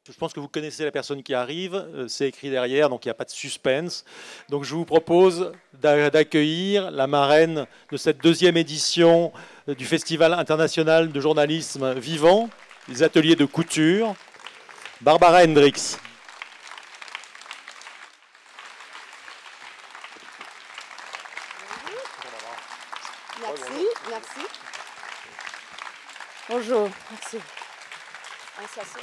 Je pense que vous connaissez la personne qui arrive, c'est écrit derrière, donc il n'y a pas de suspense. Donc je vous propose d'accueillir la marraine de cette deuxième édition du Festival international de journalisme vivant, les ateliers de couture, Barbara Hendricks. Merci, merci. Bonjour, merci. On s'assied.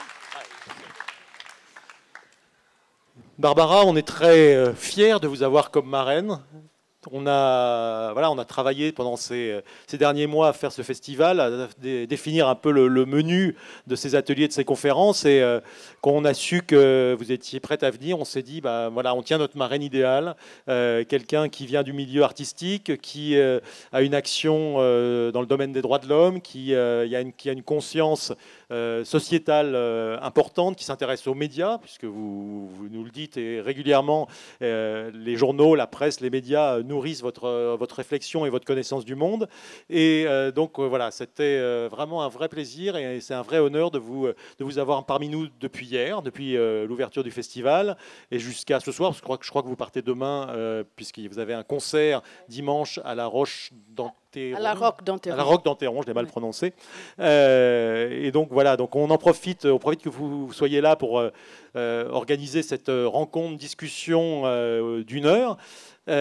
Barbara, on est très fiers de vous avoir comme marraine. On a travaillé pendant ces derniers mois à faire ce festival, à définir un peu le menu de ces ateliers, de ces conférences. Et quand on a su que vous étiez prête à venir, on s'est dit, voilà, on tient notre marraine idéale, quelqu'un qui vient du milieu artistique, qui a une action dans le domaine des droits de l'homme, qui a une conscience sociétale importante, qui s'intéresse aux médias, puisque vous nous le dites, et régulièrement, les journaux, la presse, les médias nourrissent votre réflexion et votre connaissance du monde. Et donc voilà, c'était vraiment un vrai plaisir et c'est un vrai honneur de vous avoir parmi nous depuis hier, depuis l'ouverture du festival et jusqu'à ce soir, parce que je crois que vous partez demain, puisque vous avez un concert dimanche à la Roche d'Anteron. À la Roque d'Anteron. À la Roque d'Anteron, je l'ai mal prononcé. Et donc voilà, donc on profite que vous soyez là pour organiser cette rencontre, discussion d'une heure. On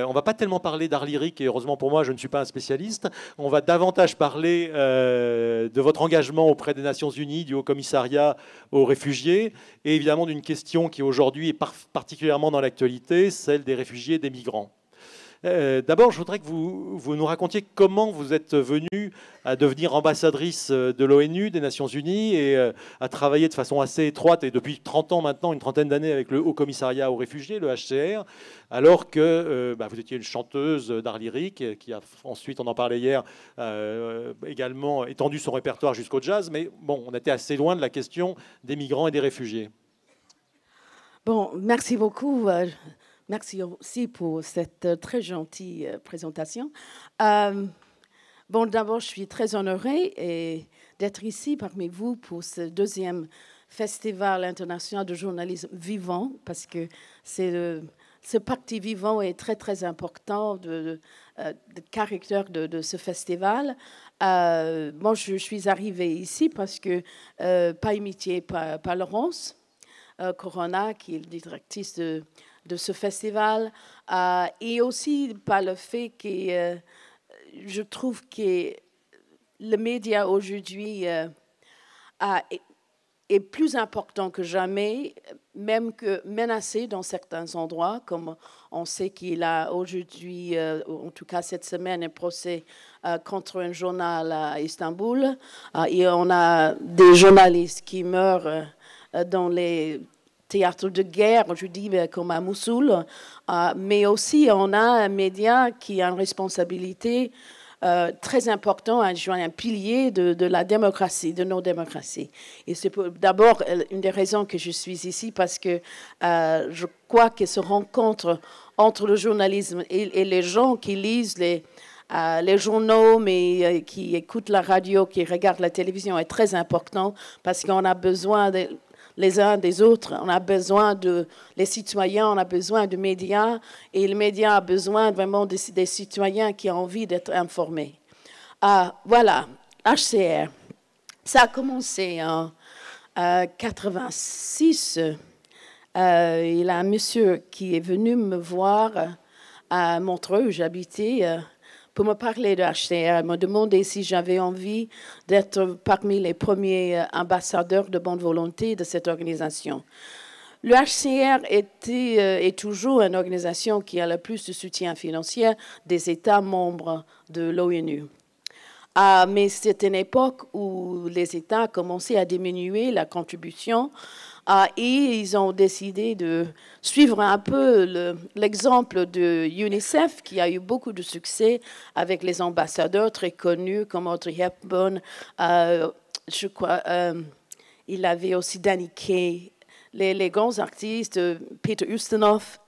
ne va pas tellement parler d'art lyrique, et heureusement pour moi, je ne suis pas un spécialiste. On va davantage parler de votre engagement auprès des Nations Unies, du Haut-Commissariat aux réfugiés, et évidemment d'une question qui aujourd'hui est particulièrement dans l'actualité, celle des réfugiés et des migrants. D'abord, je voudrais que vous nous racontiez comment vous êtes venue à devenir ambassadrice de l'ONU, des Nations Unies, et à travailler de façon assez étroite, et depuis 30 ans maintenant, une trentaine d'années, avec le Haut-Commissariat aux réfugiés, le HCR, alors que vous étiez une chanteuse d'art lyrique, qui a ensuite, on en parlait hier, également étendu son répertoire jusqu'au jazz, mais bon, on était assez loin de la question des migrants et des réfugiés. Bon, merci beaucoup. Merci aussi pour cette très gentille présentation. Bon, d'abord, je suis très honorée d'être ici parmi vous pour ce deuxième Festival international de journalisme vivant, parce que ce parti vivant est très, très important de caractère de ce festival. Moi, je suis arrivée ici parce que, pas imité par Laurence Corona, qui est la directrice de ce festival, et aussi par le fait que je trouve que le média aujourd'hui est plus important que jamais, même que menacé dans certains endroits, comme on sait qu'il a aujourd'hui, en tout cas cette semaine, un procès contre un journal à Istanbul, et on a des journalistes qui meurent dans les théâtre de guerre, je dis, comme à Mossoul, mais aussi on a un média qui a une responsabilité très importante, un pilier de la démocratie, de nos démocraties. Et c'est d'abord une des raisons que je suis ici, parce que je crois que ce rencontre entre le journalisme et les gens qui lisent les journaux, mais qui écoutent la radio, qui regardent la télévision, est très important, parce qu'on a besoin les uns des autres. On a besoin les citoyens, on a besoin de médias, et les médias ont besoin vraiment des citoyens qui ont envie d'être informés. Voilà, HCR. Ça a commencé en 86. Il y a un monsieur qui est venu me voir à Montreux, où j'habitais, pour me parler de HCR. Il m'a demandé si j'avais envie d'être parmi les premiers ambassadeurs de bonne volonté de cette organisation. Le HCR est toujours une organisation qui a le plus de soutien financier des États membres de l'ONU. Mais c'est une époque où les États commençaient à diminuer la contribution, et ils ont décidé de suivre un peu l'exemple de UNICEF, qui a eu beaucoup de succès avec les ambassadeurs très connus comme Audrey Hepburn. Je crois il avait aussi Danny Kaye, les grands artistes, Peter Ustinov,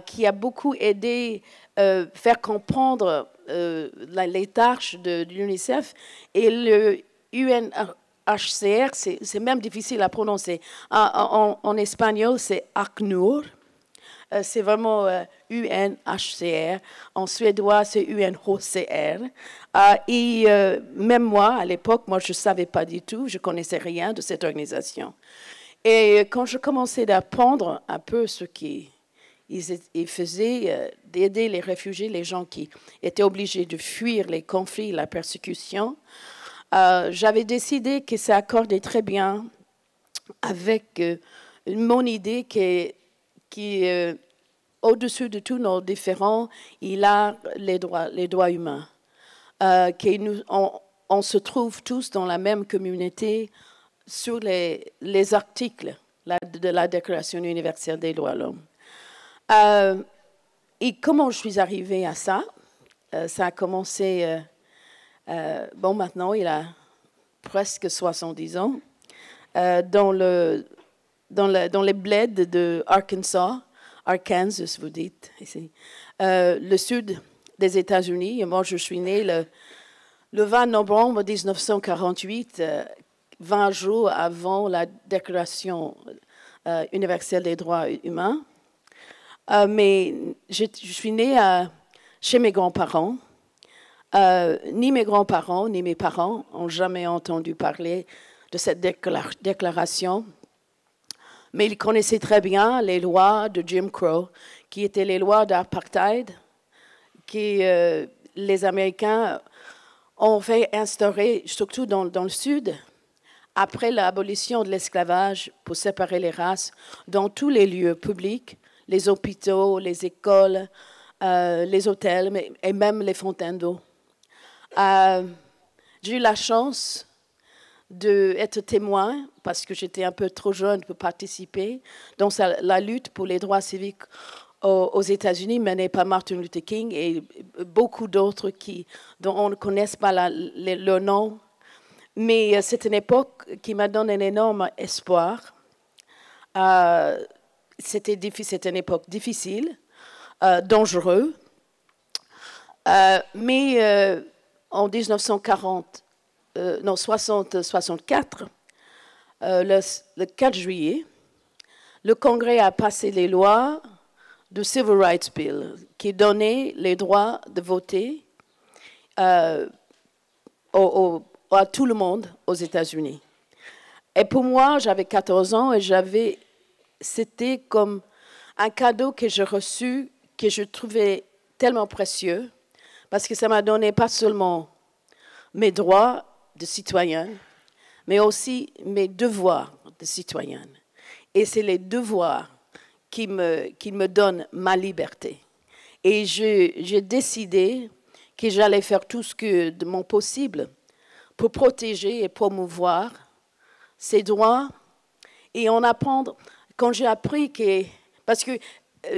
qui a beaucoup aidé faire comprendre les tâches de l'UNICEF, et le HCR, c'est même difficile à prononcer. En espagnol, c'est ACNUR. C'est vraiment UNHCR. En suédois, c'est UNHCR. Et même moi, à l'époque, moi, je ne savais pas du tout, je ne connaissais rien de cette organisation. Et quand je commençais d'apprendre un peu ce qu'ils faisaient, d'aider les réfugiés, les gens qui étaient obligés de fuir les conflits, la persécution, j'avais décidé que ça accordait très bien avec mon idée qui au-dessus de tous nos différends, il a les droits humains. On se trouve tous dans la même communauté sur les articles de la Déclaration universelle des droits de l'homme. Et comment je suis arrivée à ça? Ça a commencé, bon, maintenant, il a presque 70 ans, dans les bleds de Arkansas, vous dites ici, le sud des États-Unis. Et moi, je suis née le 20 novembre 1948, 20 jours avant la Déclaration universelle des droits humains. Mais je suis née chez mes grands-parents. Ni mes grands-parents, ni mes parents n'ont jamais entendu parler de cette déclaration. Mais ils connaissaient très bien les lois de Jim Crow, qui étaient les lois d'apartheid que les Américains ont fait instaurer, surtout dans le Sud, après l'abolition de l'esclavage pour séparer les races, dans tous les lieux publics, les hôpitaux, les écoles, les hôtels et même les fontaines d'eau. J'ai eu la chance d'être témoin, parce que j'étais un peu trop jeune pour participer, dans la lutte pour les droits civiques aux États-Unis menée par Martin Luther King et beaucoup d'autres dont on ne connaît pas leur nom. Mais c'est une époque qui m'a donné un énorme espoir. C'était une époque difficile, dangereuse. Mais en 64, le 4 juillet, le Congrès a passé les lois du Civil Rights Bill qui donnait les droits de voter à tout le monde aux États-Unis. Et pour moi, j'avais 14 ans et c'était comme un cadeau que j'ai reçu, que je trouvais tellement précieux, parce que ça m'a donné pas seulement mes droits de citoyenne, mais aussi mes devoirs de citoyenne. Et c'est les devoirs qui me donnent ma liberté. Et j'ai décidé que j'allais faire tout ce que de mon possible pour protéger et promouvoir ces droits et en apprendre. Quand j'ai appris que... Parce que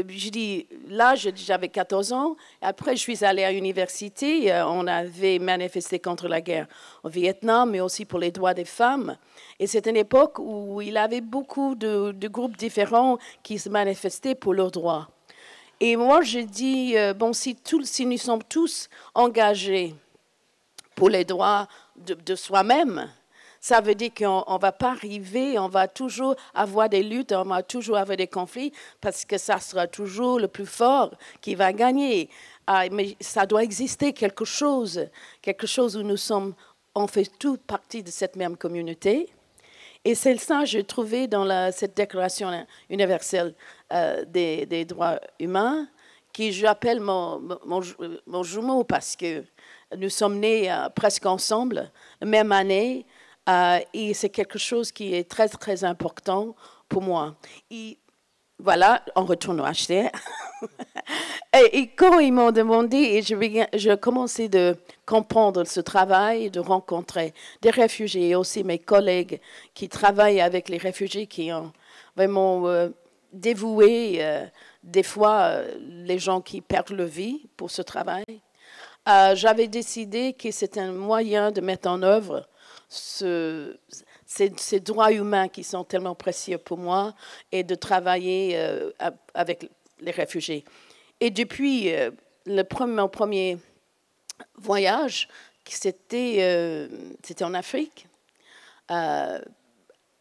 je dis, là, j'avais 14 ans. Après, je suis allée à l'université. On avait manifesté contre la guerre au Vietnam, mais aussi pour les droits des femmes. Et c'est une époque où il y avait beaucoup de groupes différents qui se manifestaient pour leurs droits. Et moi, je dis, bon, si nous sommes tous engagés pour les droits de soi-même, ça veut dire qu'on ne va pas arriver, on va toujours avoir des luttes, on va toujours avoir des conflits, parce que ça sera toujours le plus fort qui va gagner. Mais ça doit exister quelque chose où on fait toute partie de cette même communauté. Et c'est ça que j'ai trouvé dans cette Déclaration universelle des droits humains, que j'appelle mon jumeau, parce que nous sommes nés presque ensemble, la même année. Et c'est quelque chose qui est très, très important pour moi. Et voilà, on retourne au HCR. et quand ils m'ont demandé, et je commençais de comprendre ce travail, de rencontrer des réfugiés et aussi mes collègues qui travaillent avec les réfugiés, qui ont vraiment dévoué des fois les gens qui perdent leur vie pour ce travail. J'avais décidé que c'était un moyen de mettre en œuvre ces droits humains qui sont tellement précieux pour moi et de travailler avec les réfugiés. Et depuis mon premier voyage, c'était en Afrique,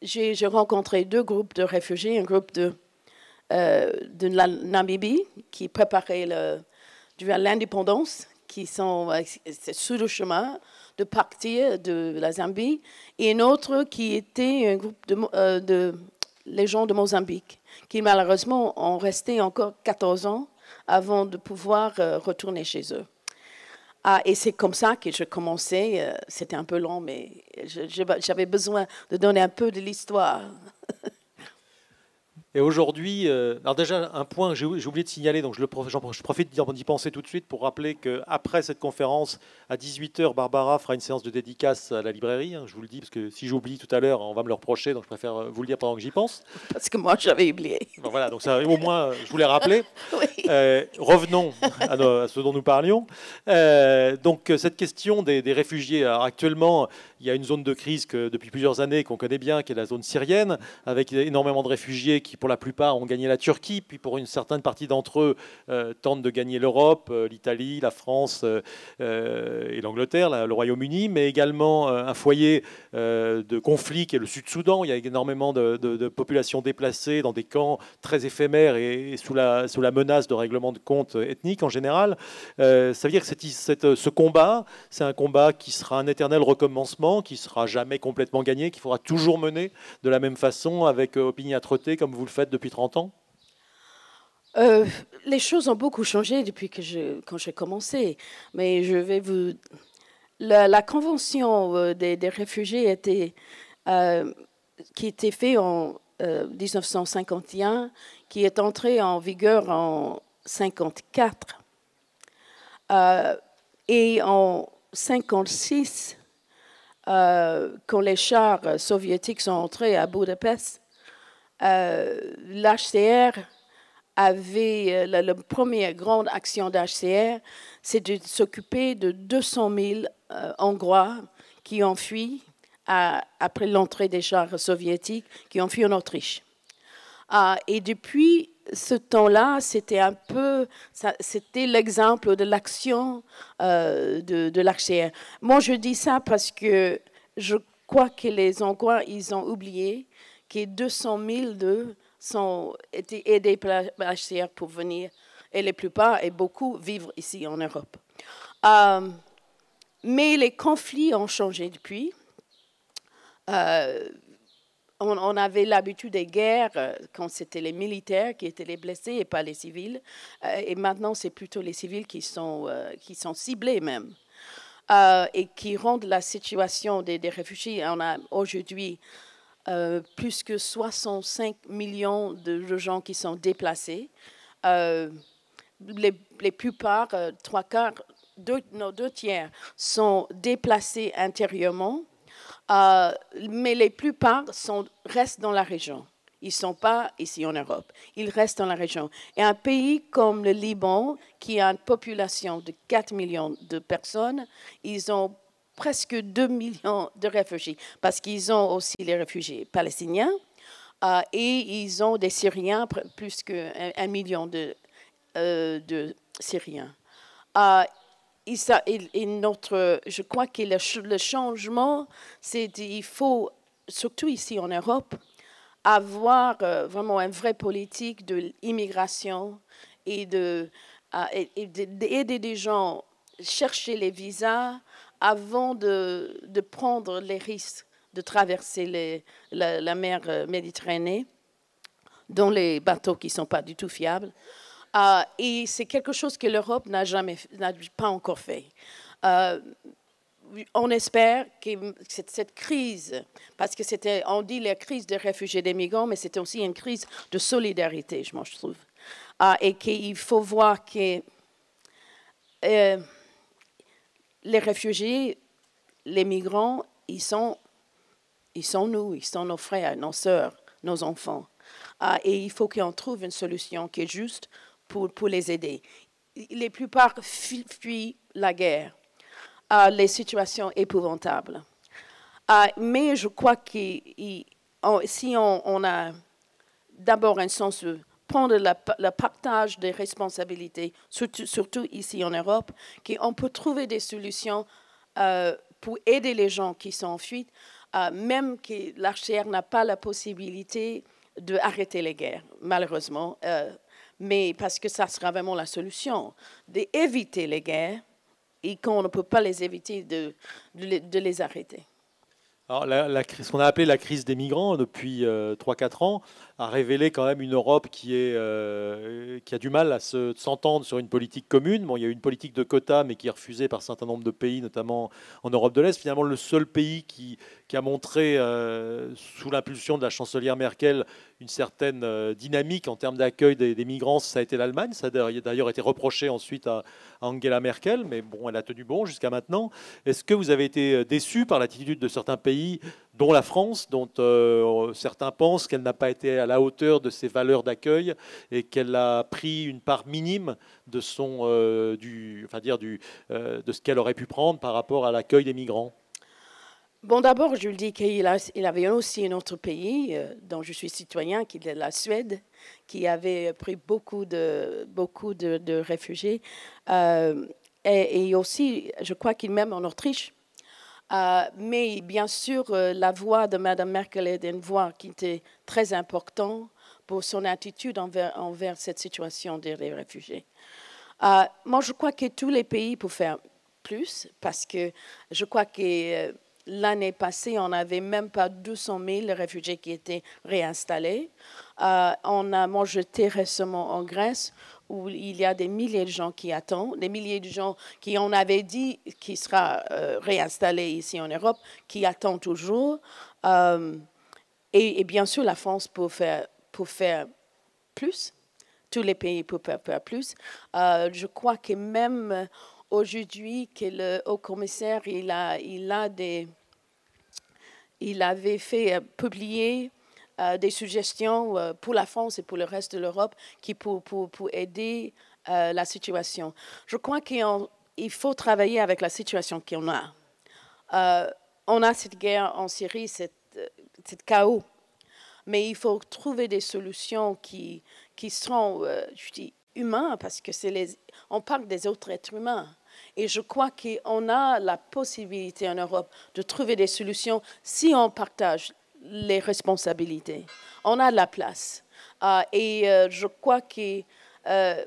J'ai rencontré deux groupes de réfugiés, un groupe de la Namibie qui préparait l'indépendance, qui sont sur le chemin de partir de la Zambie, et un autre qui était un groupe de les gens de Mozambique, qui malheureusement ont resté encore 14 ans avant de pouvoir retourner chez eux. Et c'est comme ça que je commençais. C'était un peu long, mais j'avais besoin de donner un peu de l'histoire. Et aujourd'hui, alors déjà un point que j'ai oublié de signaler, donc je profite d'y penser tout de suite pour rappeler qu'après cette conférence, à 18h, Barbara fera une séance de dédicace à la librairie. Hein, je vous le dis, parce que si j'oublie tout à l'heure, on va me le reprocher, donc je préfère vous le dire pendant que j'y pense. Parce que moi, j'avais oublié. Bon, voilà, donc ça, au moins, je voulais rappeler. Oui. Revenons à ce dont nous parlions. Donc cette question des réfugiés. Alors, actuellement, il y a une zone de crise depuis plusieurs années qu'on connaît bien, qui est la zone syrienne, avec énormément de réfugiés qui, pour la plupart, ont gagné la Turquie, puis pour une certaine partie d'entre eux, tentent de gagner l'Europe, l'Italie, la France et l'Angleterre, le Royaume-Uni, mais également un foyer de conflit qui est le Sud-Soudan. Il y a énormément de populations déplacées dans des camps très éphémères et sous la menace de règlement de comptes ethniques en général. Ça veut dire que ce combat, c'est un combat qui sera un éternel recommencement, qui ne sera jamais complètement gagné, qu'il faudra toujours mener de la même façon, avec opiniâtreté, comme vous le faites depuis 30 ans. Les choses ont beaucoup changé depuis quand j'ai commencé, mais je vais vous... La convention des réfugiés qui était faite en 1951, qui est entrée en vigueur en 1954. Et en 1956, quand les chars soviétiques sont entrés à Budapest, l'HCR avait la première grande action d'HCR, c'est de s'occuper de 200 000 Hongrois qui ont fui après l'entrée des chars soviétiques, qui ont fui en Autriche. Et depuis ce temps-là, c'était l'exemple de l'action de l'HCR. Moi, je dis ça parce que je crois que les Hongrois, ils ont oublié que 200 000 d'eux ont été aidés par l'HCR pour venir, et la plupart et beaucoup vivre ici en Europe. Mais les conflits ont changé depuis. On avait l'habitude des guerres quand c'était les militaires qui étaient les blessés et pas les civils. Et maintenant, c'est plutôt les civils qui sont ciblés même. Et qui rendent la situation des réfugiés. On a aujourd'hui plus que 65 millions de gens qui sont déplacés. Les plupart, deux tiers, sont déplacés intérieurement. Mais les plupart restent dans la région. Ils ne sont pas ici en Europe. Ils restent dans la région. Et un pays comme le Liban, qui a une population de 4 millions de personnes, ils ont presque 2 millions de réfugiés, parce qu'ils ont aussi les réfugiés palestiniens et ils ont des Syriens, plus qu'1 million de Syriens. Je crois que le changement, c'est qu'il faut, surtout ici en Europe, avoir vraiment une vraie politique de l'immigration et d'aider des gens à chercher les visas avant de prendre les risques de traverser la mer Méditerranée dans les bateaux qui ne sont pas du tout fiables. Et c'est quelque chose que l'Europe n'a pas encore fait. On espère que cette crise, parce que on dit la crise des réfugiés et des migrants, mais c'est aussi une crise de solidarité, je trouve. Et qu'il faut voir que les réfugiés, les migrants, ils sont nous, ils sont nos frères, nos sœurs, nos enfants. Et il faut qu'on trouve une solution qui est juste pour les aider. Les plupart fuient la guerre, les situations épouvantables. Mais je crois que si on a d'abord un sens de prendre le partage des responsabilités, surtout ici en Europe, qu'on peut trouver des solutions pour aider les gens qui sont en fuite. même que l'HCR n'a pas la possibilité d'arrêter les guerres, malheureusement, mais parce que ça sera vraiment la solution, d'éviter les guerres et qu'on ne peut pas les éviter, de les arrêter. Alors, ce qu'on a appelé la crise des migrants depuis 3-4 ans a révélé quand même une Europe qui a du mal à s'entendre sur une politique commune. Bon, il y a une politique de quotas, mais qui est refusée par un certain nombre de pays, notamment en Europe de l'Est. Finalement, le seul pays qui a montré, sous l'impulsion de la chancelière Merkel, une certaine dynamique en termes d'accueil des migrants, ça a été l'Allemagne. Ça a d'ailleurs été reproché ensuite à Angela Merkel, mais bon, elle a tenu bon jusqu'à maintenant. Est-ce que vous avez été déçu par l'attitude de certains pays, dont la France, dont certains pensent qu'elle n'a pas été à la hauteur de ses valeurs d'accueil et qu'elle a pris une part minime de de ce qu'elle aurait pu prendre par rapport à l'accueil des migrants? Bon, d'abord, je lui dis qu'il avait aussi un autre pays dont je suis citoyen, qui est la Suède, qui avait pris beaucoup de réfugiés. Et aussi, je crois qu'il même en Autriche. Mais bien sûr, la voix de Mme Merkel est une voix qui était très importante pour son attitude envers cette situation des réfugiés. Moi, je crois que tous les pays peuvent faire plus, parce que je crois que l'année passée, on n'avait même pas 200 000 réfugiés qui étaient réinstallés. Moi, j'étais récemment en Grèce, où il y a des milliers de gens qui attendent, des milliers de gens qui, on avait dit, qui sera réinstallés ici en Europe, qui attendent toujours. Et bien sûr, la France peut faire plus. Tous les pays peuvent faire plus. Je crois que même aujourd'hui, que le haut-commissaire, il avait fait publier des suggestions pour la France et pour le reste de l'Europe pour aider la situation. Je crois qu'il faut travailler avec la situation qu'on a. On a cette guerre en Syrie, cette chaos, mais il faut trouver des solutions qui sont, je dis, humaines, parce que on parle des autres êtres humains. Et je crois qu'on a la possibilité en Europe de trouver des solutions si on partage les responsabilités. On a de la place. Je crois que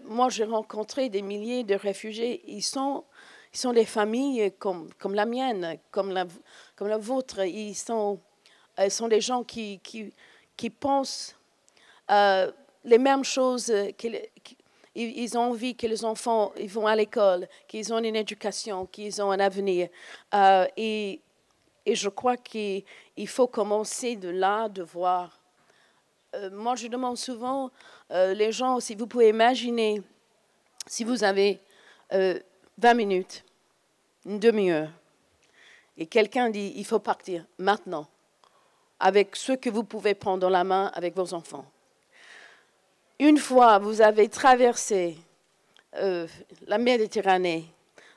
moi, j'ai rencontré des milliers de réfugiés. Ils sont des familles comme la mienne, comme la vôtre. Ils sont des gens qui pensent les mêmes choses. Ils ont envie que les enfants ils vont à l'école, qu'ils ont une éducation, qu'ils ont un avenir. Et je crois qu'il faut commencer de là, de voir. Moi, je demande souvent les gens, si vous pouvez imaginer, si vous avez 20 minutes, une demi-heure, et quelqu'un dit, il faut partir maintenant, avec ce que vous pouvez prendre dans la main avec vos enfants. Une fois vous avez traversé la Méditerranée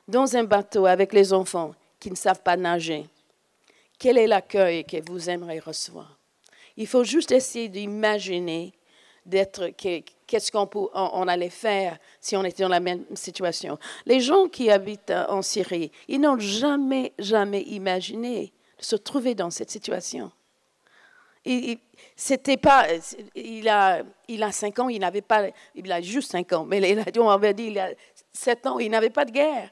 dans un bateau avec les enfants qui ne savent pas nager, quel est l'accueil que vous aimeriez recevoir? Il faut juste essayer d'imaginer qu'est-ce qu'on allait faire si on était dans la même situation. Les gens qui habitent en Syrie, ils n'ont jamais imaginé de se trouver dans cette situation. C'était pas, il a 5 ans, il a juste 5 ans, mais on avait dit il y a 7 ans, il n'avait pas de guerre.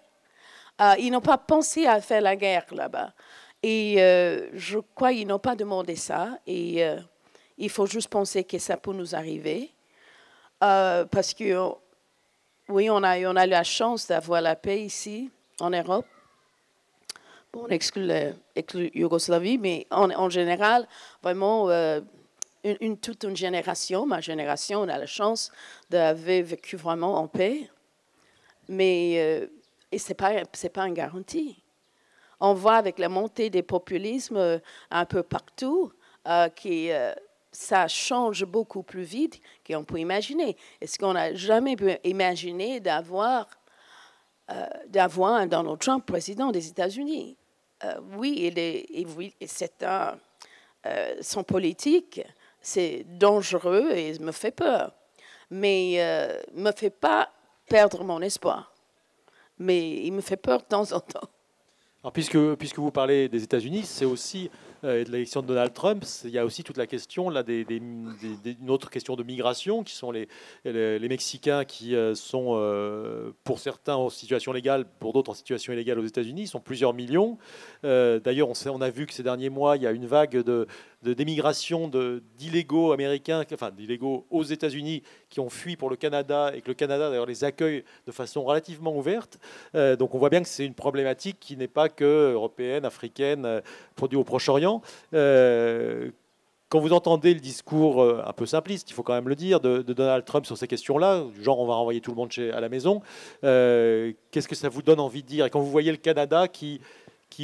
Ils n'ont pas pensé à faire la guerre là-bas. Et je crois qu'ils n'ont pas demandé ça. Et il faut juste penser que ça peut nous arriver. Parce que, oui, on a eu la chance d'avoir la paix ici, en Europe. Bon, on exclut la Yougoslavie, mais en général, vraiment, toute une génération, ma génération, on a la chance d'avoir vécu vraiment en paix. Mais ce n'est pas une garantie. On voit avec la montée des populismes un peu partout ça change beaucoup plus vite qu'on peut imaginer. Est-ce qu'on n'a jamais pu imaginer d'avoir un Donald Trump président des États-Unis? Oui, son politique, c'est dangereux et il me fait peur. Mais ne me fait pas perdre mon espoir. Mais il me fait peur de temps en temps. Alors, puisque vous parlez des États-Unis, c'est aussi et de l'élection de Donald Trump, il y a aussi toute la question là, une autre question de migration, qui sont les Mexicains qui sont, pour certains, en situation légale, pour d'autres en situation illégale aux États-Unis. Ils sont plusieurs millions. D'ailleurs, on a vu que ces derniers mois, il y a une vague d'émigration d'illégaux américains, enfin d'illégaux aux États-Unis, qui ont fui pour le Canada, et que le Canada d'ailleurs les accueille de façon relativement ouverte. Donc on voit bien que c'est une problématique qui n'est pas que européenne, africaine, produite au Proche-Orient. Quand vous entendez le discours un peu simpliste, il faut quand même le dire, de Donald Trump sur ces questions-là, du genre on va renvoyer tout le monde à la maison, qu'est-ce que ça vous donne envie de dire? Et quand vous voyez le Canada qui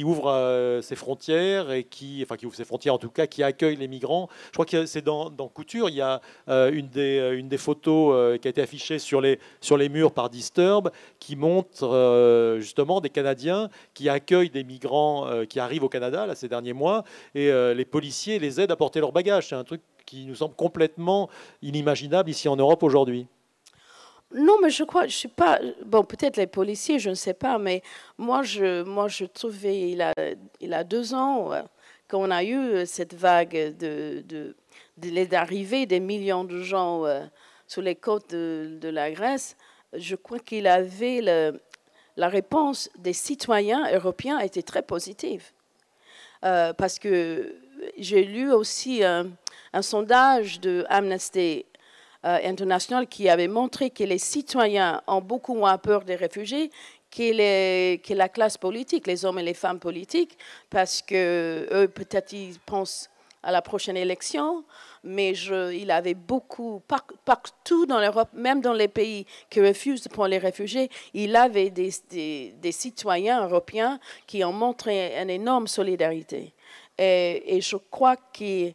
ouvre ses frontières et qui ouvre ses frontières en tout cas, qui accueille les migrants. Je crois que c'est dans Couture, il y a une des photos qui a été affichée sur les murs par Disturb, qui montre justement des Canadiens qui accueillent des migrants qui arrivent au Canada là, ces derniers mois, et les policiers les aident à porter leurs bagages. C'est un truc qui nous semble complètement inimaginable ici en Europe aujourd'hui. Non, mais je crois, je sais pas, bon, peut-être les policiers, je ne sais pas, mais moi, je trouvais, il a 2 ans, qu'on a eu cette vague d'arrivée des millions de gens sur les côtes de la Grèce. Je crois qu'il avait la réponse des citoyens européens était très positive. Parce que j'ai lu aussi un sondage de Amnesty International qui avait montré que les citoyens ont beaucoup moins peur des réfugiés que la classe politique, les hommes et les femmes politiques, parce que eux, peut-être, ils pensent à la prochaine élection, mais il avait beaucoup, partout dans l'Europe, même dans les pays qui refusent de prendre les réfugiés, il avait des citoyens européens qui ont montré une énorme solidarité. Et je crois que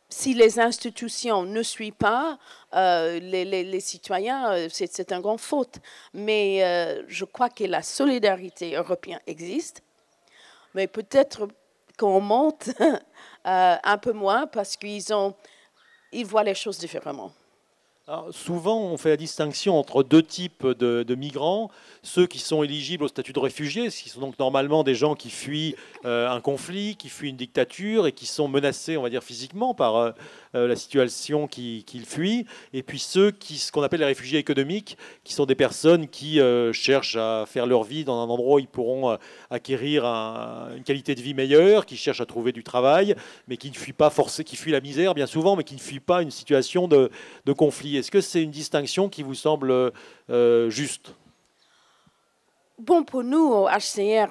si les institutions ne suivent pas, les citoyens, c'est un grand faute. Mais je crois que la solidarité européenne existe, mais peut-être qu'on monte un peu moins parce ils voient les choses différemment. Alors, souvent, on fait la distinction entre deux types de migrants, ceux qui sont éligibles au statut de réfugiés, ce qui sont donc normalement des gens qui fuient un conflit, qui fuient une dictature et qui sont menacés, on va dire, physiquement par la situation qu'ils fuient, et puis ce qu'on appelle les réfugiés économiques, qui sont des personnes qui cherchent à faire leur vie dans un endroit où ils pourront acquérir une qualité de vie meilleure, qui cherchent à trouver du travail, mais qui ne fuient pas forcément, qui fuient la misère bien souvent, mais qui ne fuient pas une situation de conflit. Est-ce que c'est une distinction qui vous semble juste? Bon, pour nous, au HCR,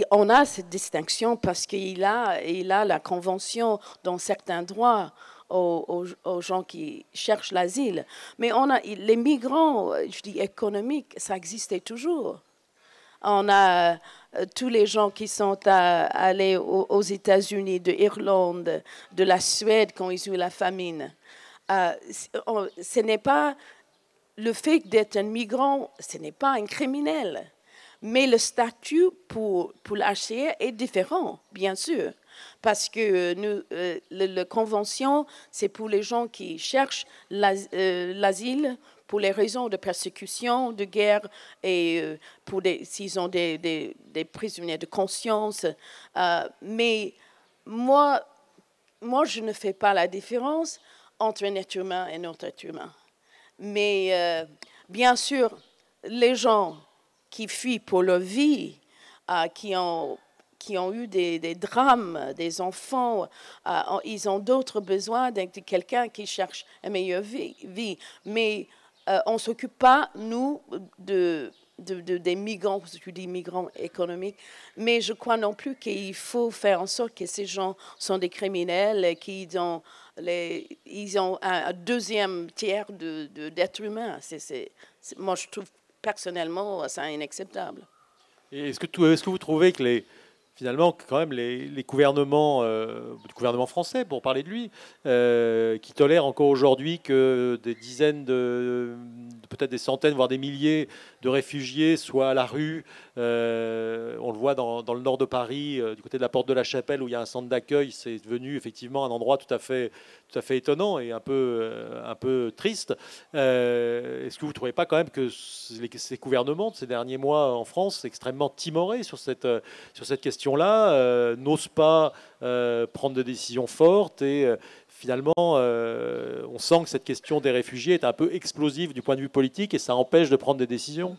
on a cette distinction parce qu'il a la convention dans certains droits aux gens qui cherchent l'asile. Mais les migrants, je dis économiques, ça existait toujours. On a tous les gens qui sont allés aux États-Unis, de Irlande, de la Suède quand ils ont eu la famine. Ce n'est pas le fait d'être un migrant, ce n'est pas un criminel. Mais le statut pour l'HCR est différent, bien sûr. Parce que la Convention, c'est pour les gens qui cherchent l'asile pour les raisons de persécution, de guerre, et s'ils ont des prisonniers de conscience. Mais moi, je ne fais pas la différence entre un être humain et un autre être humain. Mais bien sûr, les gens qui fuient pour leur vie, qui ont eu des drames, des enfants, ils ont d'autres besoins de quelqu'un qui cherche une meilleure vie. Mais on ne s'occupe pas, nous, des migrants, je dis migrants économiques, mais je crois non plus qu'il faut faire en sorte que ces gens sont des criminels, qu'ils ont un deuxième tiers d'êtres humains. Moi, je trouve personnellement ça inacceptable. Et est-ce que vous trouvez que finalement, quand même, les gouvernements, le gouvernement français, pour parler de lui, qui tolèrent encore aujourd'hui que des dizaines peut-être des centaines, voire des milliers de réfugiés soient à la rue. On le voit dans le nord de Paris, du côté de la Porte de la Chapelle, où il y a un centre d'accueil. C'est devenu effectivement un endroit tout à fait étonnant et un peu triste. Est-ce que vous ne trouvez pas quand même que ces gouvernements de ces derniers mois en France sont extrêmement timorés sur cette question questions-là, n'osent pas prendre de décisions fortes et finalement, on sent que cette question des réfugiés est un peu explosive du point de vue politique et ça empêche de prendre des décisions.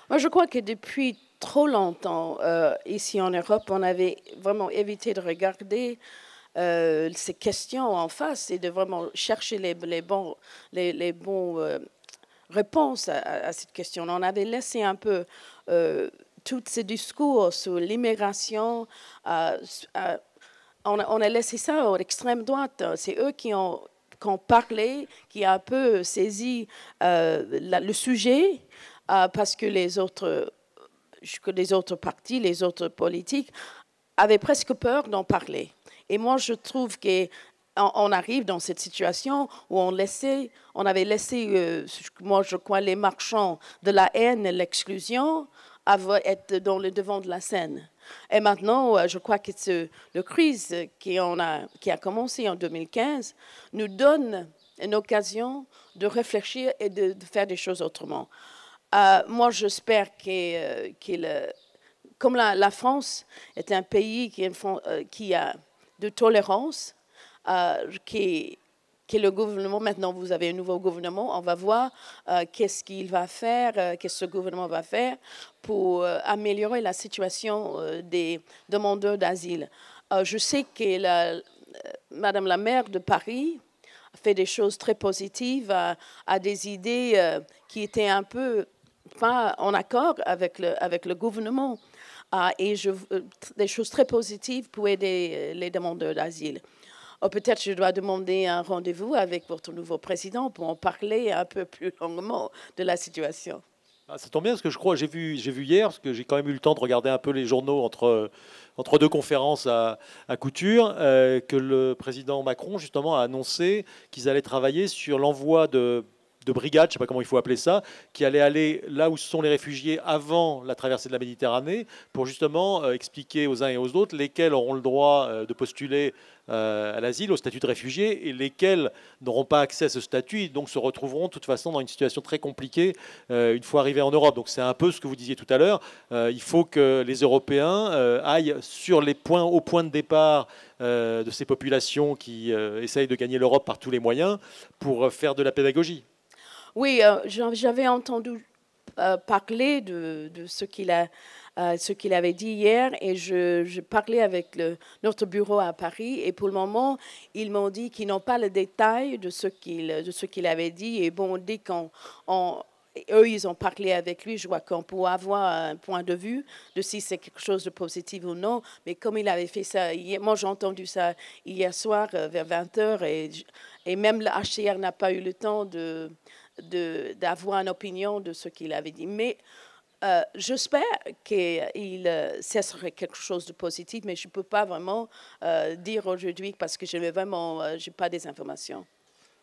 Moi, je crois que depuis trop longtemps, ici en Europe, on avait vraiment évité de regarder ces questions en face et de vraiment chercher les bons réponses à cette question. On avait laissé un peu tous ces discours sur l'immigration. On a laissé ça à l'extrême droite. C'est eux qui ont parlé, qui ont un peu saisi le sujet, parce que les autres partis, les autres politiques avaient presque peur d'en parler. Et moi, je trouve qu'on arrive dans cette situation où on avait laissé, moi, je crois, les marchands de la haine et l'exclusion être dans le devant de la scène. Et maintenant, je crois que le crise qui a commencé en 2015 nous donne une occasion de réfléchir et de faire des choses autrement. Moi, j'espère comme la France est un pays qui a de tolérance, qui le gouvernement, maintenant vous avez un nouveau gouvernement, on va voir qu'est-ce qu'il va faire, qu'est-ce que ce gouvernement va faire pour améliorer la situation des demandeurs d'asile. Je sais que Madame la maire de Paris a fait des choses très positives, a des idées qui étaient un peu pas en accord avec le gouvernement et des choses très positives pour aider les demandeurs d'asile. Peut-être je dois demander un rendez-vous avec votre nouveau président pour en parler un peu plus longuement de la situation. Ça tombe bien parce que je crois, j'ai vu hier, parce que j'ai quand même eu le temps de regarder un peu les journaux entre deux conférences à Couture, que le président Macron justement a annoncé qu'ils allaient travailler sur l'envoi de brigades, je ne sais pas comment il faut appeler ça, qui allaient aller là où sont les réfugiés avant la traversée de la Méditerranée, pour justement expliquer aux uns et aux autres lesquels auront le droit de postuler à l'asile, au statut de réfugié, et lesquels n'auront pas accès à ce statut, et donc se retrouveront de toute façon dans une situation très compliquée une fois arrivés en Europe. Donc c'est un peu ce que vous disiez tout à l'heure, il faut que les Européens aillent sur au point de départ de ces populations qui essayent de gagner l'Europe par tous les moyens pour faire de la pédagogie. Oui, j'avais entendu parler de ce qu'il avait dit hier et je parlais avec notre bureau à Paris et pour le moment, ils m'ont dit qu'ils n'ont pas le détail de ce qu'il avait dit et bon, dès eux, ils ont parlé avec lui, je vois qu'on peut avoir un point de vue de si c'est quelque chose de positif ou non, mais comme il avait fait ça hier, moi j'ai entendu ça hier soir vers 20h et même le HCR n'a pas eu le temps d'avoir une opinion de ce qu'il avait dit. Mais j'espère que ce serait quelque chose de positif, mais je ne peux pas vraiment dire aujourd'hui parce que je n'ai pas des informations.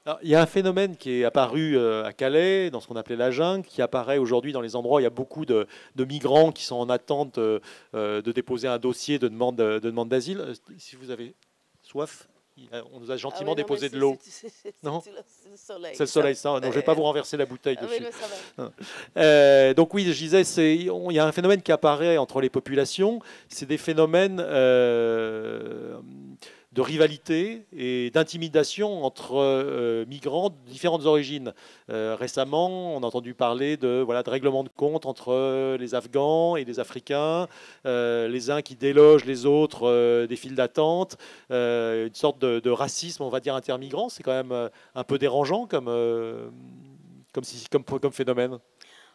Alors, il y a un phénomène qui est apparu à Calais, dans ce qu'on appelait la jungle, qui apparaît aujourd'hui dans les endroits où il y a beaucoup de migrants qui sont en attente de déposer un dossier de demande d'asile. Si vous avez soif, on nous a gentiment déposé de l'eau. Non, c'est le soleil. C'est le soleil, ça. Non, je ne vais pas vous renverser la bouteille dessus. Oui, donc oui, je disais, il y a un phénomène qui apparaît entre les populations. C'est des phénomènes de rivalité et d'intimidation entre migrants de différentes origines. Récemment, on a entendu parler de règlements de compte entre les Afghans et les Africains, les uns qui délogent les autres des files d'attente, une sorte de racisme, on va dire, intermigrant. C'est quand même un peu dérangeant comme phénomène.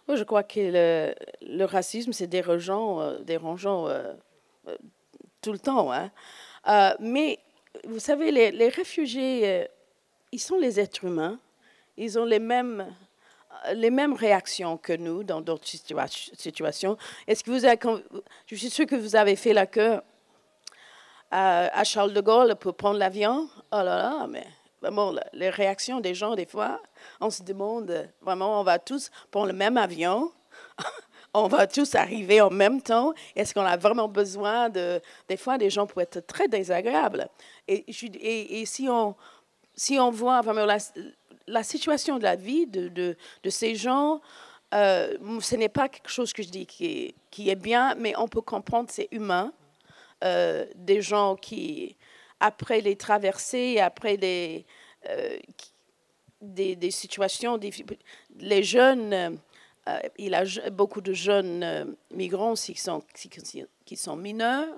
Oui, je crois que le racisme, c'est dérangeant tout le temps. Hein. Mais vous savez, les réfugiés, ils sont les êtres humains. Ils ont les mêmes réactions que nous dans d'autres situations. Est-ce que je suis sûre que vous avez fait la queue à Charles de Gaulle pour prendre l'avion. Oh là là, mais vraiment, les réactions des gens, des fois, on se demande, vraiment, on va tous prendre le même avion. On va tous arriver en même temps. Est-ce qu'on a vraiment besoin de... Des fois, des gens peuvent être très désagréables. Et si on voit vraiment la situation de la vie de ces gens, ce n'est pas quelque chose que je dis qui est bien, mais on peut comprendre, c'est humain. des gens qui, après les traversées, après des situations, les jeunes, il y a beaucoup de jeunes migrants qui sont mineurs,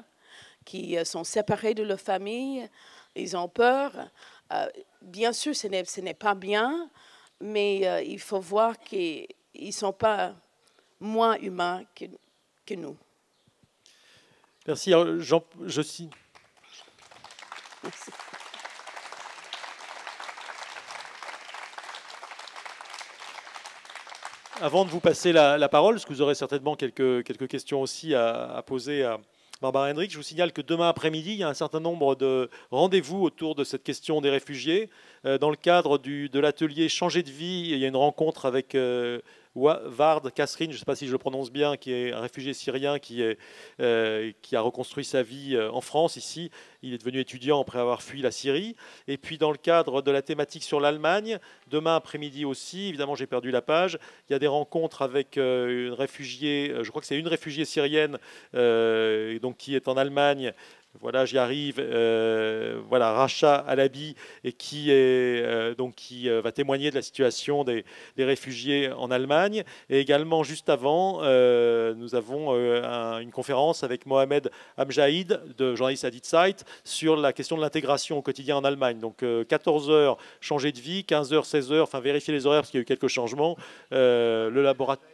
qui sont séparés de leur famille, ils ont peur. Bien sûr, ce n'est pas bien, mais il faut voir qu'ils ne sont pas moins humains que nous. Merci. Alors, je cite. Merci. Avant de vous passer la parole, parce que vous aurez certainement quelques questions aussi à poser à Barbara Hendrick, je vous signale que demain après-midi, il y a un certain nombre de rendez-vous autour de cette question des réfugiés. Dans le cadre de l'atelier Changer de vie, il y a une rencontre avec Ward Kasrin, je ne sais pas si je le prononce bien, qui est un réfugié syrien qui a reconstruit sa vie en France, ici. Il est devenu étudiant après avoir fui la Syrie. Et puis dans le cadre de la thématique sur l'Allemagne, demain après-midi aussi, évidemment j'ai perdu la page, il y a des rencontres avec une réfugiée, je crois que c'est une réfugiée syrienne donc, qui est en Allemagne. Voilà, j'y arrive. Voilà, Racha Alabi, et qui va témoigner de la situation des réfugiés en Allemagne. Et également, juste avant, nous avons une conférence avec Mohamed Amjaïd, de journaliste à Die Zeit, sur la question de l'intégration au quotidien en Allemagne. Donc 14 heures changer de vie, 15 heures, 16 heures, enfin vérifier les horaires parce qu'il y a eu quelques changements. Le laboratoire.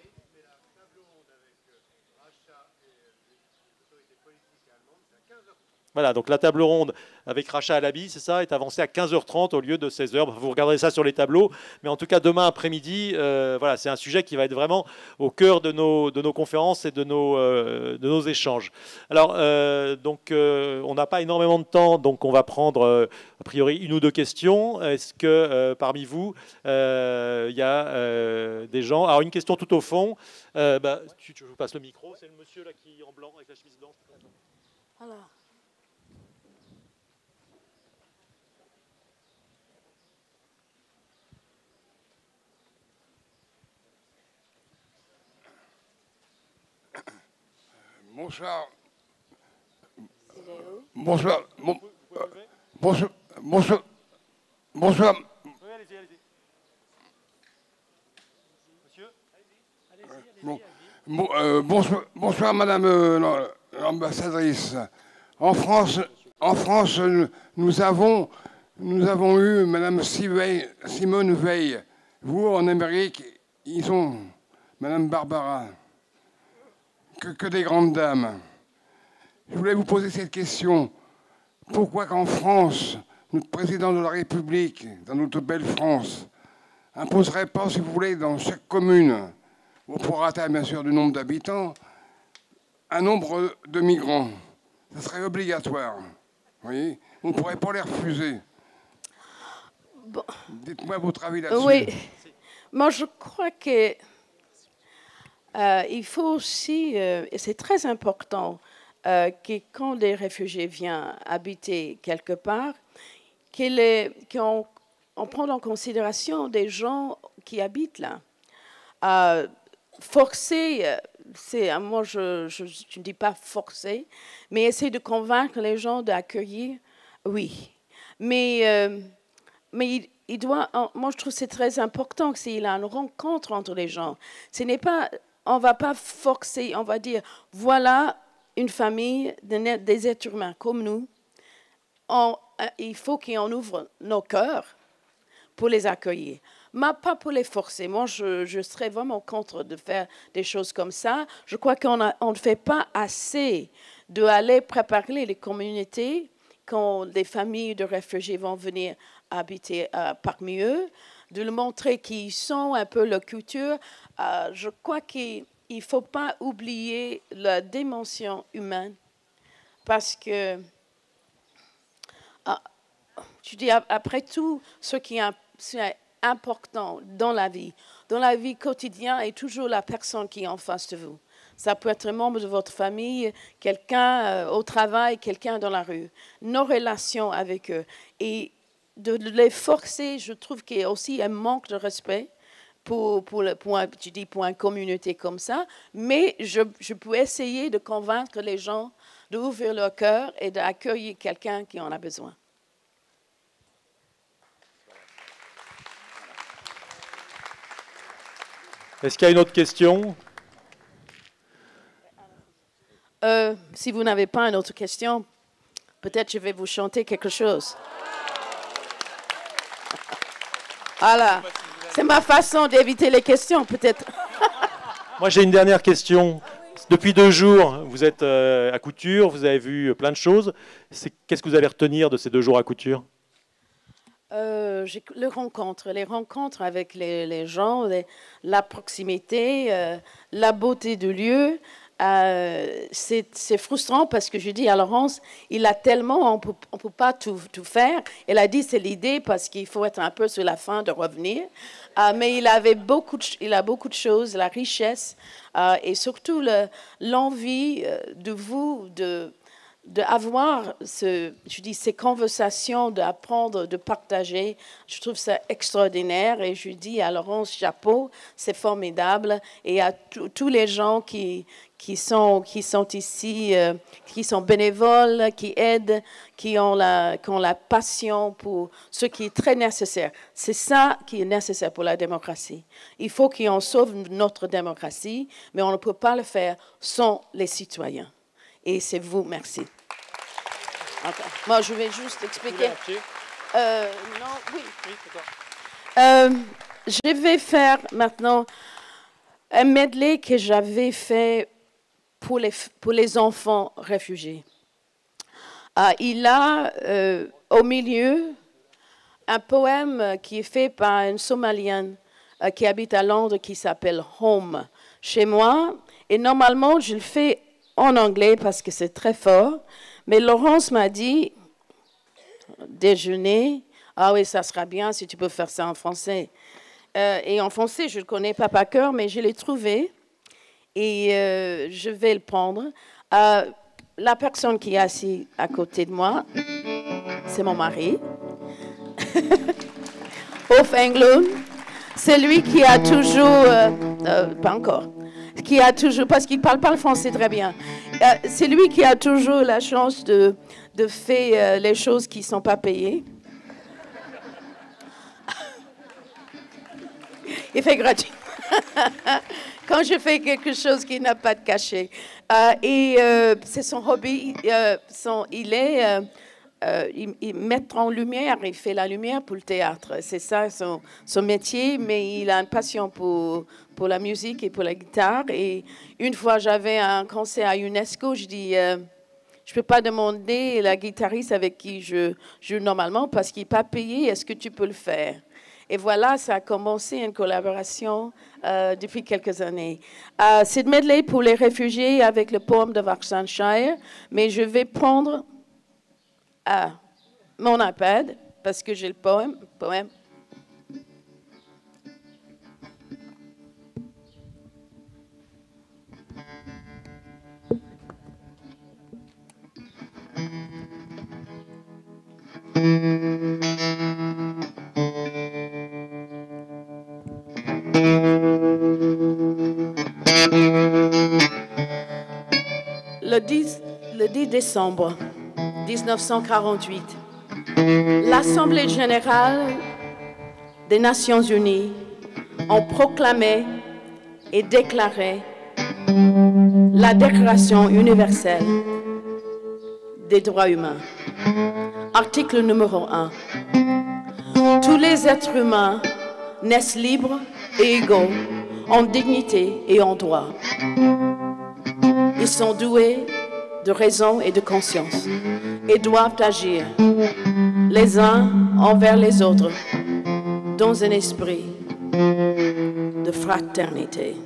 Voilà, donc la table ronde avec Racha Alabi, c'est ça, est avancée à 15h30 au lieu de 16h. Vous regarderez ça sur les tableaux. Mais en tout cas, demain après-midi, voilà, c'est un sujet qui va être vraiment au cœur de nos conférences et de nos échanges. Alors, on n'a pas énormément de temps, donc on va prendre a priori une ou deux questions. Est-ce que parmi vous, il y a des gens... Alors, une question tout au fond. Je vous passe le micro. C'est le monsieur là qui est en blanc avec la chemise blanche. Alors. Bonsoir. Bonsoir. Bonsoir. Bonsoir. Bonsoir. Oui, allez-y, allez-y. Monsieur, allez-y. Bonsoir, Madame l'ambassadrice. En France, nous avons eu Madame Simone Veil. Vous, en Amérique, ils ont Madame Barbara. Que des grandes dames. Je voulais vous poser cette question. Pourquoi qu'en France, notre président de la République, dans notre belle France, imposerait pas, si vous voulez, dans chaque commune, au prorata bien sûr du nombre d'habitants, un nombre de migrants? Ça serait obligatoire. Vous voyez, on ne pourrait pas les refuser. Bon. Dites-moi votre avis là-dessus. Oui, moi je crois que il faut aussi, et c'est très important, que quand des réfugiés viennent habiter quelque part, qu'on prenne en considération des gens qui habitent là. Forcer, moi je ne dis pas forcer, mais essayer de convaincre les gens d'accueillir, oui. Mais il doit, moi je trouve que c'est très important qu'il y ait une rencontre entre les gens. Ce n'est pas... On ne va pas forcer, on va dire, voilà une famille des êtres humains comme nous. Il faut qu'on ouvre nos cœurs pour les accueillir, mais pas pour les forcer. Moi, je serais vraiment contre de faire des choses comme ça. Je crois qu'on ne fait pas assez d'aller préparer les communautés quand des familles de réfugiés vont venir habiter parmi eux, de leur montrer qui ils sont, un peu leur culture. Je crois qu'il ne faut pas oublier la dimension humaine parce que, je dis, après tout, ce qui est important dans la vie quotidienne, est toujours la personne qui est en face de vous. Ça peut être un membre de votre famille, quelqu'un au travail, quelqu'un dans la rue. Nos relations avec eux. Et de les forcer, je trouve qu'il y a aussi un manque de respect pour une communauté comme ça. Mais je peux essayer de convaincre les gens d'ouvrir leur cœur et d'accueillir quelqu'un qui en a besoin. Est-ce qu'il y a une autre question? Si vous n'avez pas une autre question, peut-être je vais vous chanter quelque chose. Voilà, c'est ma façon d'éviter les questions, peut-être. Moi, j'ai une dernière question. Depuis 2 jours, vous êtes à Couture, vous avez vu plein de choses. Qu'est-ce que vous allez retenir de ces 2 jours à Couture? Les rencontres avec les gens, la proximité, la beauté du lieu. C'est frustrant parce que je dis à Laurence, il a tellement, on peut pas tout faire. Elle a dit c'est l'idée parce qu'il faut être un peu sur la fin de revenir. Mais il a beaucoup de choses, la richesse et surtout l'envie de vous d'avoir ces conversations, d'apprendre, de partager. Je trouve ça extraordinaire et je dis à Laurence, chapeau, c'est formidable. Et à tous les gens qui sont ici, qui sont bénévoles, qui aident, qui ont la passion pour ce qui est très nécessaire. C'est ça qui est nécessaire pour la démocratie. Il faut qu'on sauve notre démocratie, mais on ne peut pas le faire sans les citoyens. Et c'est vous, merci. Okay. Moi, je vais juste expliquer. Non, oui. Je vais faire maintenant un medley que j'avais fait pour les enfants réfugiés. Il a au milieu un poème qui est fait par une Somalienne qui habite à Londres qui s'appelle Home chez moi. Et normalement, je le fais en anglais parce que c'est très fort. Mais Laurence m'a dit, déjeuner, ah oui, ça sera bien si tu peux faire ça en français. Et en français, je ne le connais pas par cœur, mais je l'ai trouvé et je vais le prendre. La personne qui est assise à côté de moi, c'est mon mari. Ulf Englund, c'est lui qui a toujours, pas encore, qui a toujours, parce qu'il ne parle pas le français très bien, c'est lui qui a toujours la chance de faire les choses qui ne sont pas payées. Il fait gratuit. Quand je fais quelque chose qui n'a pas de cachet. C'est son hobby. Il met en lumière, il fait la lumière pour le théâtre. C'est ça son métier, mais il a une passion pour la musique et pour la guitare. Et une fois, j'avais un concert à UNESCO, je dis, je ne peux pas demander la guitariste avec qui je joue normalement parce qu'il n'est pas payé, est-ce que tu peux le faire? Et voilà, ça a commencé une collaboration depuis quelques années. C'est de medley pour les réfugiés avec le poème de Vaxanshire, mais je vais prendre mon iPad parce que j'ai le poème. Le 10 décembre 1948, l'Assemblée générale des Nations unies a proclamé et déclaré la Déclaration universelle des droits humains. Article numéro 1. Tous les êtres humains naissent libres et égaux en dignité et en droit. Ils sont doués de raison et de conscience et doivent agir les uns envers les autres dans un esprit de fraternité.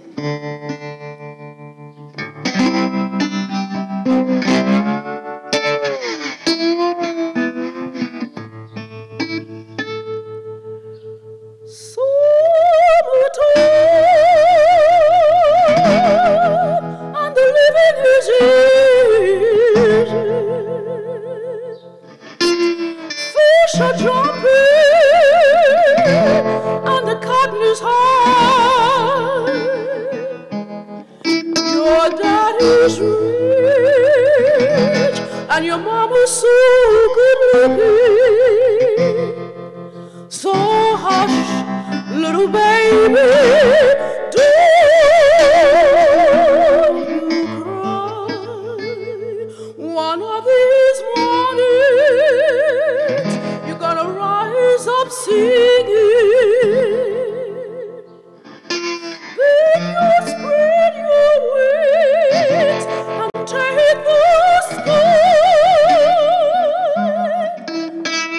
Your daddy's rich. And your mama's so good looking. So hush, little baby, don't you cry. One of these mornings, you're gonna rise up singing. Then you spread your wings and take the sky.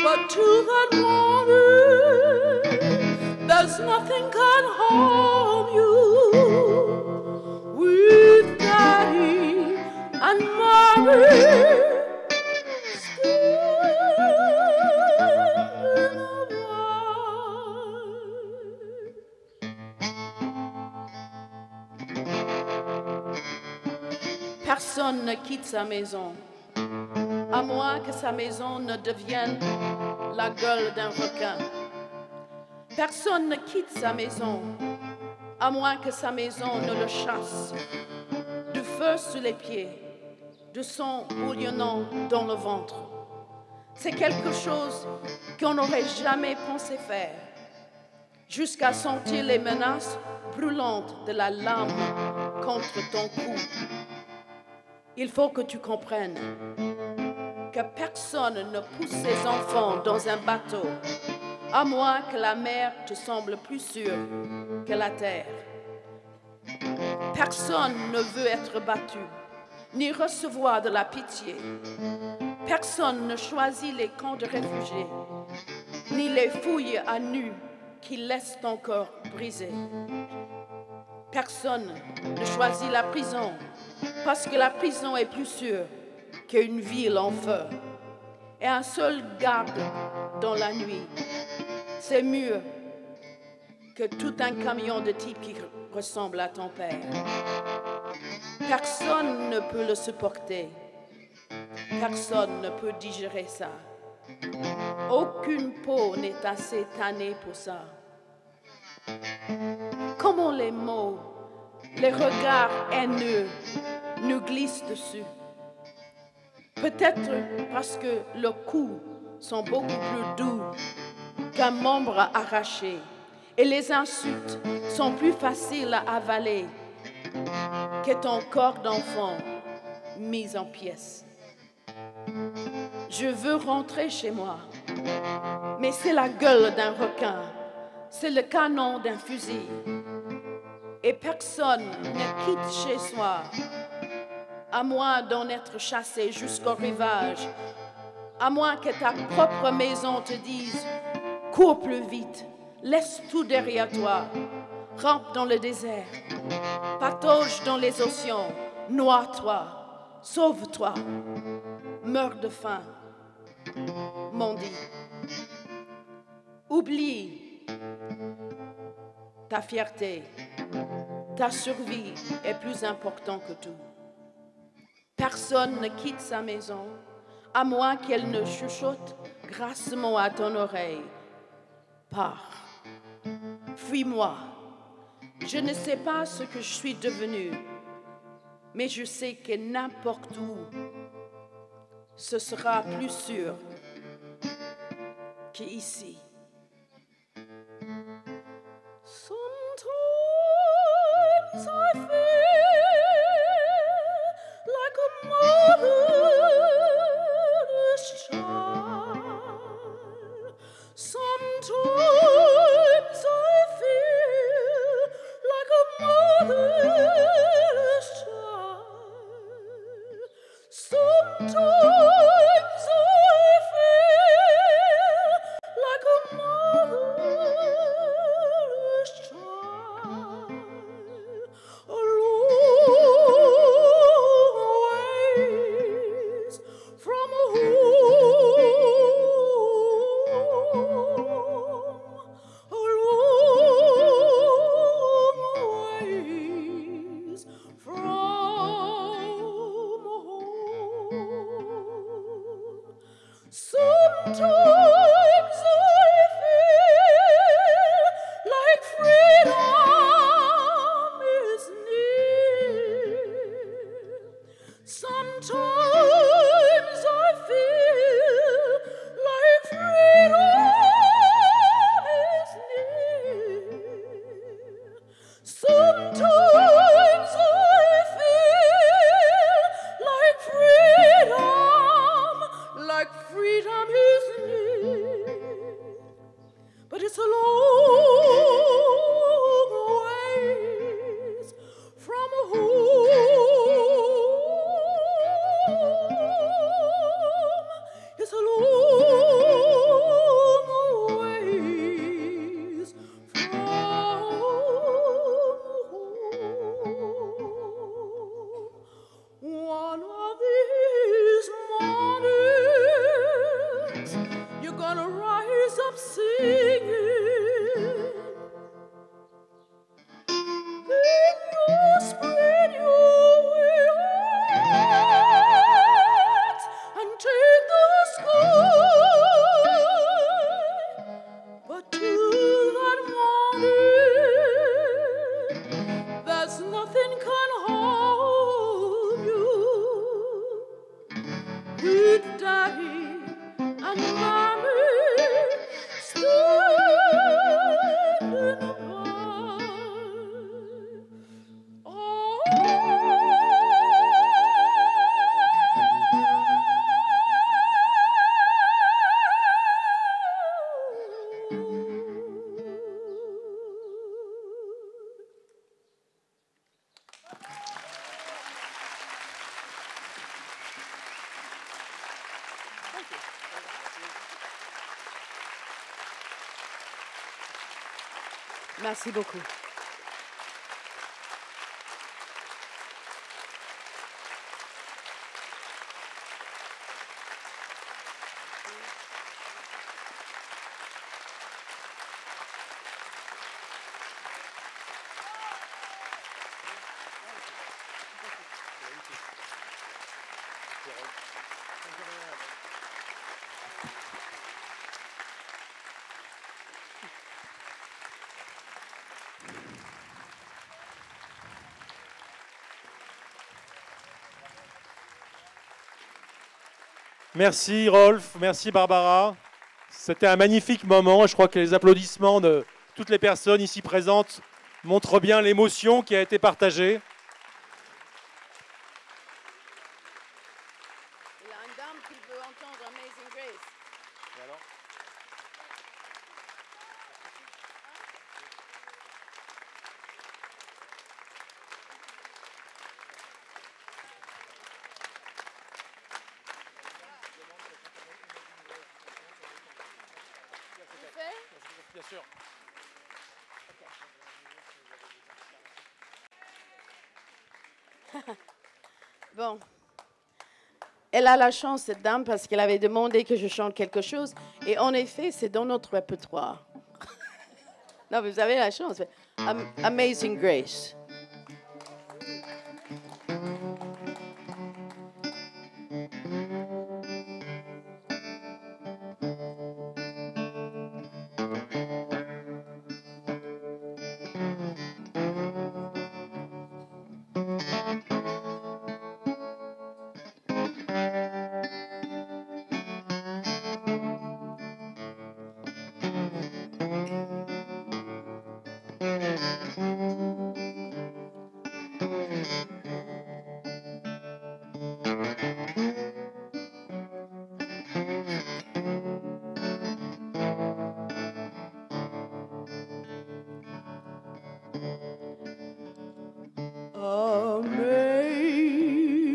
But to that morning, there's nothing can harm you. With Daddy and Mommy standing by. Personne ne quitte sa maison, à moins que sa maison ne devienne la gueule d'un requin. Personne ne quitte sa maison, à moins que sa maison ne le chasse. Du feu sous les pieds, du sang bouillonnant dans le ventre. C'est quelque chose qu'on n'aurait jamais pensé faire, jusqu'à sentir les menaces brûlantes de la lame contre ton cou. Il faut que tu comprennes que personne ne pousse ses enfants dans un bateau, à moins que la mer te semble plus sûre que la terre. Personne ne veut être battu, ni recevoir de la pitié. Personne ne choisit les camps de réfugiés, ni les fouilles à nu qui laissent ton corps brisé. Personne ne choisit la prison, parce que la prison est plus sûre qu'une ville en feu. Et un seul garde dans la nuit, c'est mieux que tout un camion de type qui ressemble à ton père. Personne ne peut le supporter. Personne ne peut digérer ça. Aucune peau n'est assez tannée pour ça. Comment les mots, les regards haineux nous glissent dessus. Peut-être parce que leurs coups sont beaucoup plus doux qu'un membre arraché et les insultes sont plus faciles à avaler que ton corps d'enfant mis en pièces. Je veux rentrer chez moi, mais c'est la gueule d'un requin, c'est le canon d'un fusil. Et personne ne quitte chez soi, à moins d'en être chassé jusqu'au rivage, à moins que ta propre maison te dise « Cours plus vite, laisse tout derrière toi, rampe dans le désert, patauge dans les océans, noie-toi, sauve-toi, meurs de faim, mendie. Oublie ta fierté. Ta survie est plus importante que tout. Personne ne quitte sa maison, à moins qu'elle ne chuchote grassement à ton oreille. Pars, fuis-moi. Je ne sais pas ce que je suis devenue, mais je sais que n'importe où, ce sera plus sûr qu'ici. Sometimes I feel like a motherless child. Sometimes I feel like a motherless child. Sometimes I feel like a motherless child. A long ways from home. A long ways from home. Sometimes I feel like freedom is near. Sometimes I Merci beaucoup. Merci Rolf, merci Barbara. C'était un magnifique moment. Je crois que les applaudissements de toutes les personnes ici présentes montrent bien l'émotion qui a été partagée. Il y a une dame qui veut entendre Amazing Grace. Et alors ? Bien sûr. Bon. Elle a la chance, cette dame, parce qu'elle avait demandé que je chante quelque chose. Et en effet, c'est dans notre répertoire. Non, vous avez la chance. Amazing Grace.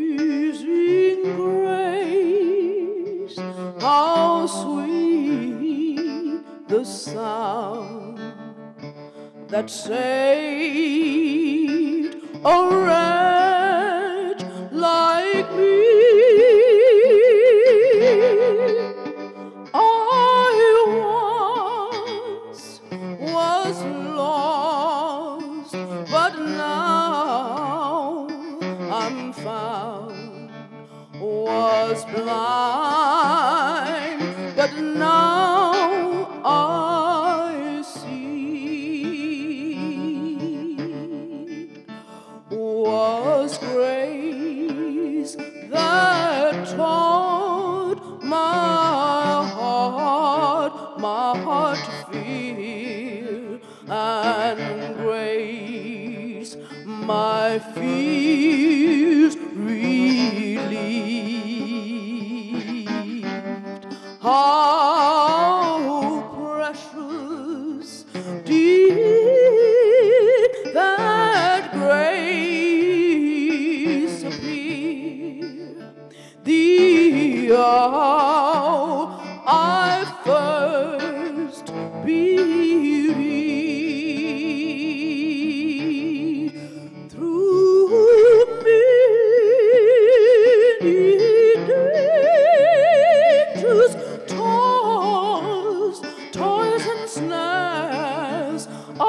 Amazing grace, how sweet the sound that saved a wretch like me. I once was lost, but now I'm found. Was blind, but now I see. Was grace that taught my heart to fear, and grace my fears relieved. How precious did that grace appear the hour I first believed. Through many dangers, toils and snares, I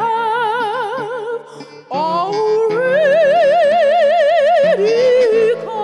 have already come.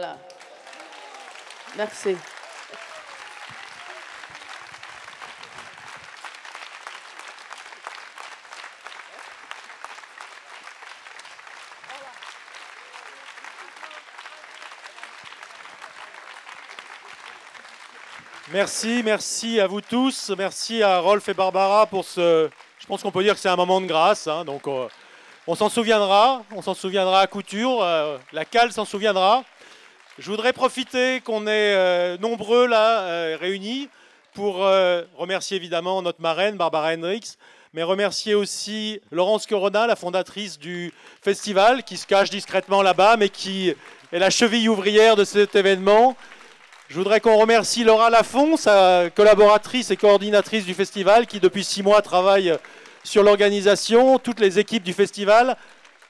Voilà. Merci. Merci à vous tous. Merci à Rolf et Barbara pour ce... Je pense qu'on peut dire que c'est un moment de grâce. Hein, donc on s'en souviendra à couture. La cale s'en souviendra. Je voudrais profiter qu'on est nombreux là, réunis, pour remercier évidemment notre marraine, Barbara Hendricks, mais remercier aussi Laurence Corona, la fondatrice du festival, qui se cache discrètement là-bas, mais qui est la cheville ouvrière de cet événement. Je voudrais qu'on remercie Laura Lafont, sa collaboratrice et coordinatrice du festival, qui depuis 6 mois travaille sur l'organisation, toutes les équipes du festival,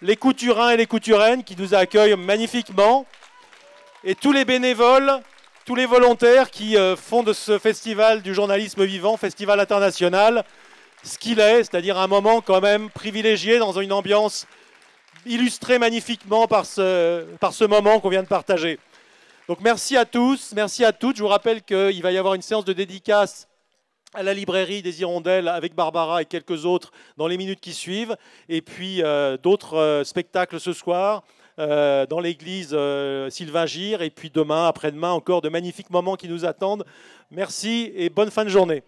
les couturins et les couturaines qui nous accueillent magnifiquement, et tous les bénévoles, tous les volontaires qui font de ce festival du journalisme vivant, festival international, ce qu'il est, c'est-à-dire un moment quand même privilégié dans une ambiance illustrée magnifiquement par ce moment qu'on vient de partager. Donc merci à tous, merci à toutes. Je vous rappelle qu'il va y avoir une séance de dédicace à la librairie des Hirondelles avec Barbara et quelques autres dans les minutes qui suivent. Et puis d'autres spectacles ce soir dans l'église Sylvain Gire. Et puis demain, après-demain, encore de magnifiques moments qui nous attendent. Merci et bonne fin de journée.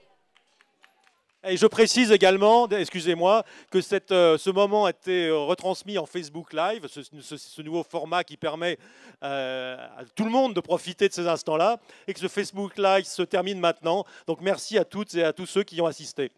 Et je précise également, excusez-moi, que ce moment a été retransmis en Facebook Live, ce nouveau format qui permet à tout le monde de profiter de ces instants-là, et que ce Facebook Live se termine maintenant. Donc merci à toutes et à tous ceux qui y ont assisté.